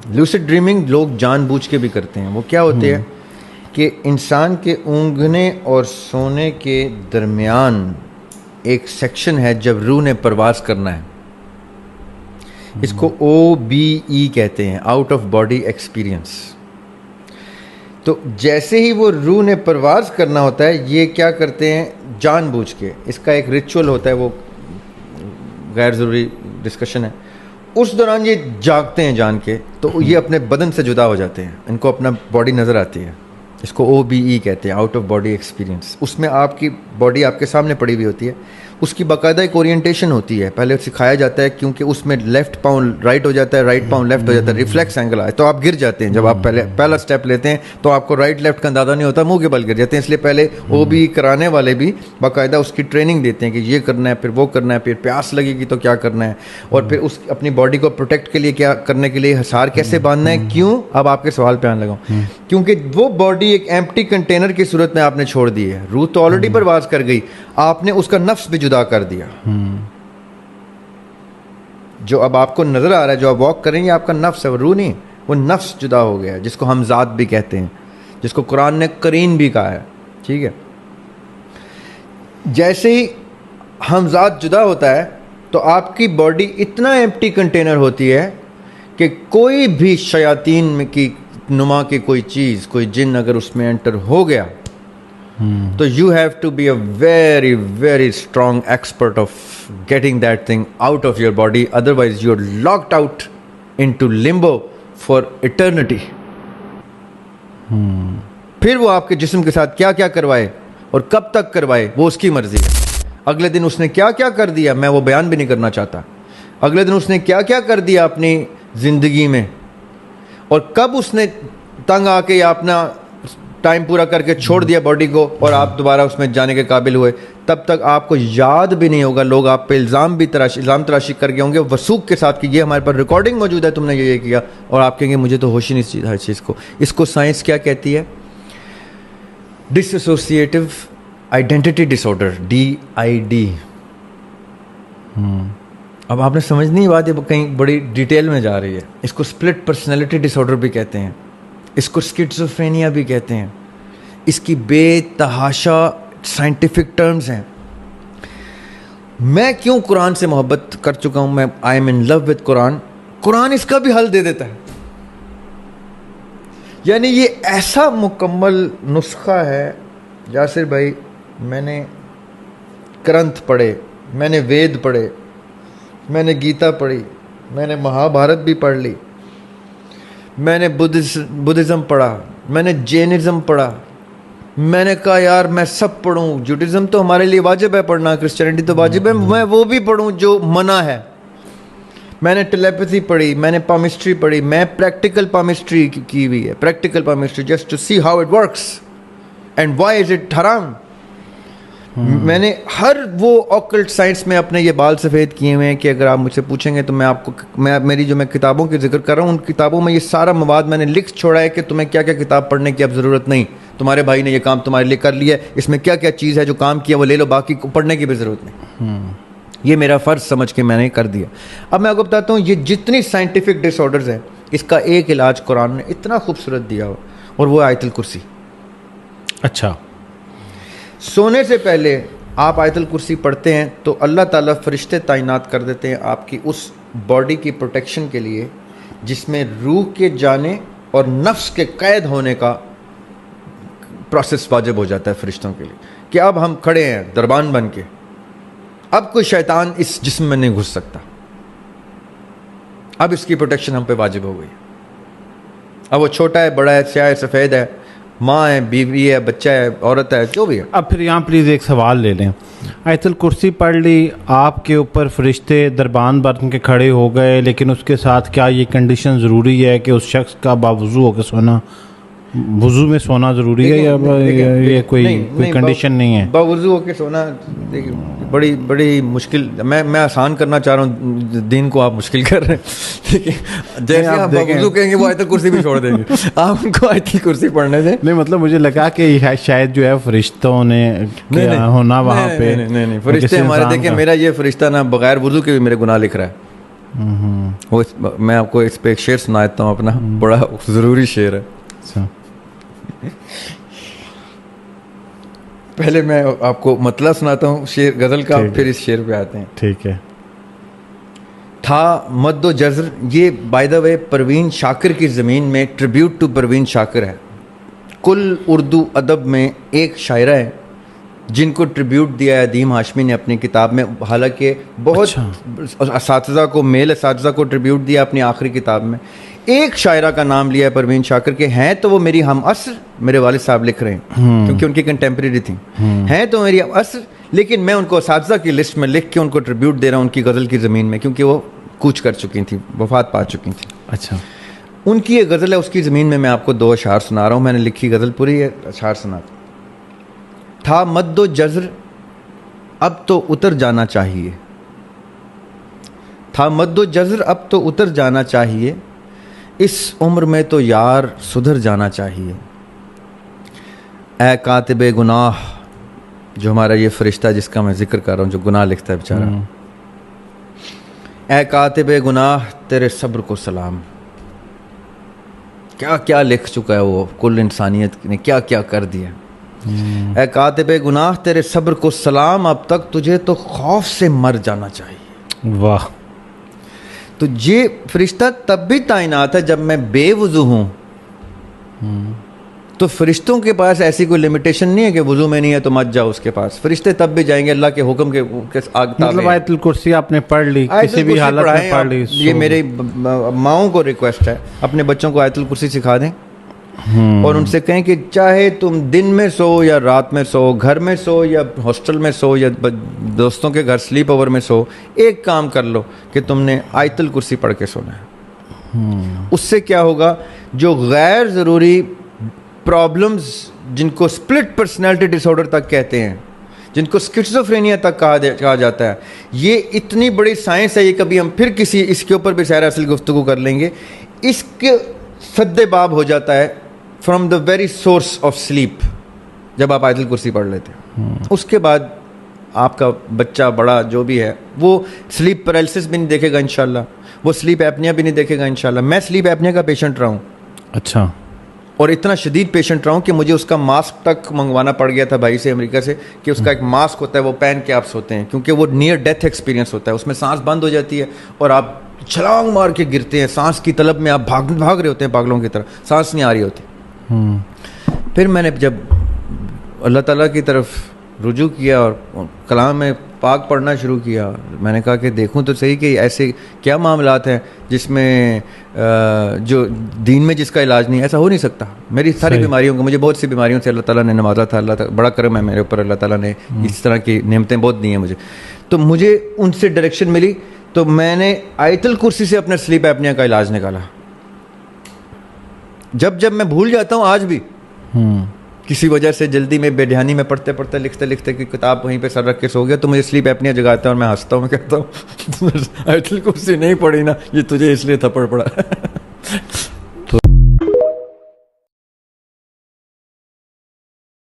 Lucid dreaming लोग जानबूझ के भी करते हैं। वो क्या होती है कि इंसान के ऊँघने और सोने के दरमियान एक सेक्शन है जब रूह ने परवाज़ करना है। इसको OBE कहते हैं, आउट ऑफ बॉडी एक्सपीरियंस। तो जैसे ही वो रूह ने परवाज़ करना होता है, ये क्या करते हैं जानबूझ के, इसका एक रिचुअल होता है, वो गैर ज़रूरी डिस्कशन है। उस दौरान ये जागते हैं जान के, तो ये अपने बदन से जुदा हो जाते हैं, इनको अपना बॉडी नज़र आती है। इसको OBE कहते हैं, आउट ऑफ बॉडी एक्सपीरियंस। उसमें आपकी बॉडी आपके सामने पड़ी हुई होती है, उसकी बाकायदा एक ओरिएंटेशन होती है, पहले सिखाया जाता है, क्योंकि उसमें लेफ्ट पाँव राइट हो जाता है, राइट पाँव लेफ्ट हो जाता है, रिफ्लेक्स एंगल आए तो आप गिर जाते हैं। जब आप पहला स्टेप लेते हैं तो आपको राइट लेफ्ट का अंदाजा नहीं होता, मुंह के बल गिर जाते हैं। इसलिए पहले OBE कराने वाले भी बाकायदा उसकी ट्रेनिंग देते हैं कि ये करना है, फिर वो करना है, फिर प्यास लगेगी तो क्या करना है, और फिर उस अपनी बॉडी को प्रोटेक्ट के लिए क्या करने के लिए, हिसार कैसे बांधना है। क्यों? अब आपके सवाल पे आने लगा, क्योंकि वो बॉडी एक एम्प्टी कंटेनर की सूरत में आपने छोड़ दी है। रूह तो ऑलरेडी परवाज़ कर गई, आपने उसका नफ्स भी जुदा कर दिया। जो अब आपको नजर आ रहा है, जो आप वॉक करेंगे, आपका नफ्स है, वो रूह नहीं, वो नफ्स जुदा हो गया, जिसको हम ज़ात भी कहते हैं, जिसको कुरान ने करीन भी कहा है। ठीक है, जैसे ही हम ज़ात जुदा होता है तो आपकी बॉडी इतना एम्प्टी कंटेनर होती है कि कोई भी शयातीन में की नुमा की कोई चीज़, कोई जिन अगर उसमें एंटर हो गया तो you have to be a very very strong expert of getting that thing out of your body, otherwise you are locked out into limbo for eternity. फिर वो आपके जिस्म के साथ क्या क्या करवाए और कब तक करवाए, वो उसकी मर्जी है। अगले दिन उसने क्या क्या कर दिया, मैं वो बयान भी नहीं करना चाहता। अगले दिन उसने क्या क्या कर दिया अपनी ज़िंदगी में, और कब उसने तंग आके या अपना टाइम पूरा करके छोड़ दिया बॉडी को और आप दोबारा उसमें जाने के काबिल हुए, तब तक आपको याद भी नहीं होगा। लोग आप पे इल्ज़ाम तराशी कर गए होंगे वसूख के साथ कि ये हमारे पास रिकॉर्डिंग मौजूद है, तुमने ये किया, और आप कहेंगे मुझे तो होश ही नहीं हर चीज़ को। इसको साइंस क्या कहती है? Dissociative identity disorder, DID। अब आपने समझ नहीं, बात ये कहीं बड़ी डिटेल में जा रही है। इसको स्प्लिट पर्सनैलिटी डिसऑर्डर भी कहते हैं, इसको स्किज़ोफ्रेनिया भी कहते हैं। इसकी बेतहाशा साइंटिफिक टर्म्स हैं। मैं क्यों कुरान से मोहब्बत कर चुका हूं, मैं I am in love with Quran. Quran इसका भी हल दे देता है। यानी ये ऐसा मुकम्मल नुस्खा है। यासिर भाई, मैंने ग्रंथ पढ़े, मैंने वेद पढ़े, मैंने गीता पढ़ी, मैंने महाभारत भी पढ़ ली, मैंने बुद्धिज़्म पढ़ा, मैंने जैनिज़्म पढ़ा। मैंने कहा यार मैं सब पढ़ूं, जुडिज़्म तो हमारे लिए वाजिब है पढ़ना, क्रिश्चियनिटी तो वाजिब है, मैं वो भी पढ़ूं जो मना है। मैंने टेलीपैथी पढ़ी, मैंने पामिस्ट्री पढ़ी, मैं प्रैक्टिकल पामिस्ट्री की हुई है, practical palmistry, just to see how it works and why is it हराम। मैंने हर वो ऑकल्ट साइंस में अपने ये बाल सफ़ेद किए हुए हैं कि अगर आप मुझसे पूछेंगे तो मैं आपको, मेरी जो मैं किताबों की जिक्र कर रहा हूँ, उन किताबों में ये सारा मवाद मैंने लिख छोड़ा है कि तुम्हें क्या क्या किताब पढ़ने की अब ज़रूरत नहीं, तुम्हारे भाई ने ये काम तुम्हारे लिए कर लिया, इसमें क्या क्या चीज़ है जो काम किया वो ले लो, बाकी पढ़ने की भी ज़रूरत नहीं। ये मेरा फ़र्ज़ समझ के मैंने कर दिया। अब मैं आपको बताता हूँ, ये जितनी साइंटिफिक डिसऑर्डर्स हैं, इसका एक इलाज कुरान ने इतना खूबसूरत दिया हो, और वो आयतुल कुर्सी। अच्छा, सोने से पहले आप आयतुल कुर्सी पढ़ते हैं तो अल्लाह ताला फरिश्ते तैनात कर देते हैं आपकी उस बॉडी की प्रोटेक्शन के लिए, जिसमें रूह के जाने और नफ्स के कैद होने का प्रोसेस वाजिब हो जाता है फरिश्तों के लिए, कि अब हम खड़े हैं दरबान बन के, अब कोई शैतान इस जिस्म में नहीं घुस सकता, अब इसकी प्रोटेक्शन हम पे वाजिब हो गई। अब वो छोटा है, बड़ा है, स्याह है, सफ़ेद है, माँ है, बीवी है, बच्चा है, औरत है, जो भी है। अब फिर यहाँ प्लीज़ एक सवाल ले लें। आयतुल कुर्सी पढ़ ली, आपके ऊपर फरिश्ते दरबान बन के खड़े हो गए, लेकिन उसके साथ क्या ये कंडीशन ज़रूरी है कि उस शख्स का बावजू होकर सोना, वुज़ू में सोना ज़रूरी है, या ये कोई कंडीशन नहीं है? बावजू होकर सोना बड़ी बड़ी मुश्किल, मैं आसान करना चाह रहा हूँ, दीन को आप मुश्किल कर रहे हैं। जैसे आप बावजू कहेंगे वो आयतुल कुर्सी भी छोड़ देंगे, आप उनको आयतुल कुर्सी पढ़ने दें। नहीं, मतलब मुझे लगा कि शायद जो है फरिश्तों ने होना वहाँ पे। नहीं, फरिश्ते हमारे, देखिए मेरा ये फरिश्ता ना बगैर वुज़ू के भी मेरे गुनाह लिख रहा है। मैं आपको इस पे एक शेर सुनाता हूँ अपना, बड़ा ज़रूरी शेर है। अच्छा, पहले मैं आपको मतला सुनाता हूँ शेर गज़ल का, फिर इस शेर पे आते हैं। ठीक है। था मद्दो जज़र, ये by the way Parveen Shakir की ज़मीन में ट्रिब्यूट टू परवीन शाकिर है। कुल उर्दू अदब में एक शायरा है जिनको ट्रिब्यूट दिया है अदीम हाशमी ने अपनी किताब में। हालांकि बहुत असातिज़ा को, मेल असातिज़ा को ट्रिब्यूट दिया अपनी आखिरी किताब में। एक शायरा का नाम लिया है परवीन शाकिर के, हैं तो वो मेरी हम असर, मेरे वालिद साहब लिख रहे हैं क्योंकि उनकी कंटेम्प्रेरी थी, हैं तो मेरी हम असर, लेकिन मैं उनको असातिज़ा की लिस्ट में लिख के उनको ट्रिब्यूट दे रहा हूँ उनकी गज़ल की ज़मीन में, क्योंकि वो कूच कर चुकी थी, वफात पा चुकी थी। अच्छा, उनकी एक गज़ल है, उसकी ज़मीन में मैं आपको 2 अशार सुना रहा हूँ। मैंने लिखी गज़ल पूरी है, अशार सुना। था मद्दो जज़र अब तो उतर जाना चाहिए, था मद्दो जज़र अब तो उतर जाना चाहिए, इस उम्र में तो यार सुधर जाना चाहिए। ए कातिबे गुनाह, जो हमारा ये फरिश्ता जिसका मैं जिक्र कर रहा हूँ, जो गुनाह लिखता है बेचारा, ए कातिबे गुनाह तेरे सब्र को सलाम। क्या क्या लिख चुका है वो, कुल इंसानियत ने क्या क्या कर दिया। ए कातिबे गुनाह तेरे सब्र को सलाम, अब तक तुझे तो खौफ से मर जाना चाहिए। वाह। तो ये फरिश्ता तब भी तैनात है जब मैं बेवुजू हूं। तो फरिश्तों के पास ऐसी कोई लिमिटेशन नहीं है कि वुजू में नहीं है तो मत जाओ उसके पास। फरिश्ते तब भी जाएंगे अल्लाह के हुक्म के मतलब आयतुल कुर्सी आपने पढ़ ली, किसी भी हालत में पढ़ ली। ये मेरे माओं को रिक्वेस्ट है, अपने बच्चों को आयतुल कुर्सी सिखा दें और उनसे कहें कि चाहे तुम दिन में सो या रात में सो, घर में सो या हॉस्टल में सो या दोस्तों के घर स्लीप ओवर में सो, एक काम कर लो कि तुमने आयतुल कुर्सी पढ़ के सोना है। उससे क्या होगा, जो गैर ज़रूरी प्रॉब्लम्स जिनको स्प्लिट पर्सनैलिटी डिसऑर्डर तक कहते हैं, जिनको स्किज़ोफ्रेनिया तक कहा जाता है, ये इतनी बड़ी साइंस है, ये कभी हम फिर किसी इसके ऊपर भी सैर असल गुफ्तगू कर लेंगे। इसके सद्देबाब हो जाता है from the very source of sleep जब आप आयतुल कुर्सी पढ़ लेते हैं। उसके बाद आपका बच्चा बड़ा जो भी है वो स्लीप पैरालिसिस भी नहीं देखेगा इंशाल्लाह, वो स्लीप एपनिया भी नहीं देखेगा इंशाल्लाह। मैं स्लीप एपनिया का पेशेंट रहा हूँ। अच्छा। और इतना शदीद पेशेंट रहा हूँ कि मुझे उसका मास्क तक मंगवाना पड़ गया था भाई से अमेरिका से, कि उसका एक मास्क होता है वो पहन के आप सोते हैं, क्योंकि वो नियर डेथ एक्सपीरियंस होता है, उसमें सांस बंद हो जाती है और आप छलांग मार के गिरते हैं, सांस की तलब में आप भाग रहे होते हैं पागलों की तरह, सांस नहीं आ रही होती। फिर मैंने जब अल्लाह ताला की तरफ रुजू किया और कलाम में पाक पढ़ना शुरू किया, मैंने कहा कि देखूं तो सही कि ऐसे क्या मामलात हैं जिसमें जो दीन में जिसका इलाज नहीं, ऐसा हो नहीं सकता। मेरी सारी बीमारियों को, मुझे बहुत सी बीमारियों से अल्लाह ताला ने नवाजा था, अल्लाह बड़ा करम है मेरे ऊपर, अल्लाह ताला ने इस तरह की नेमतें बहुत दी हैं मुझे। तो मुझे उनसे डायरेक्शन मिली, तो मैंने आयतुल कुर्सी से अपना स्लीप एपनिया का इलाज निकाला। जब मैं भूल जाता हूँ आज भी किसी वजह से, जल्दी में बेध्यानी में पढ़ते पढ़ते लिखते लिखते कि किताब वहीं पे सर रख के सो गया, तो मुझे स्लीप एपनिया जगाता है और मैं हंसता हूँ, मैं कहता हूँ आयतुल कुर्सी नहीं पढ़ी ना, ये तुझे इसलिए थप्पड़ पड़ा।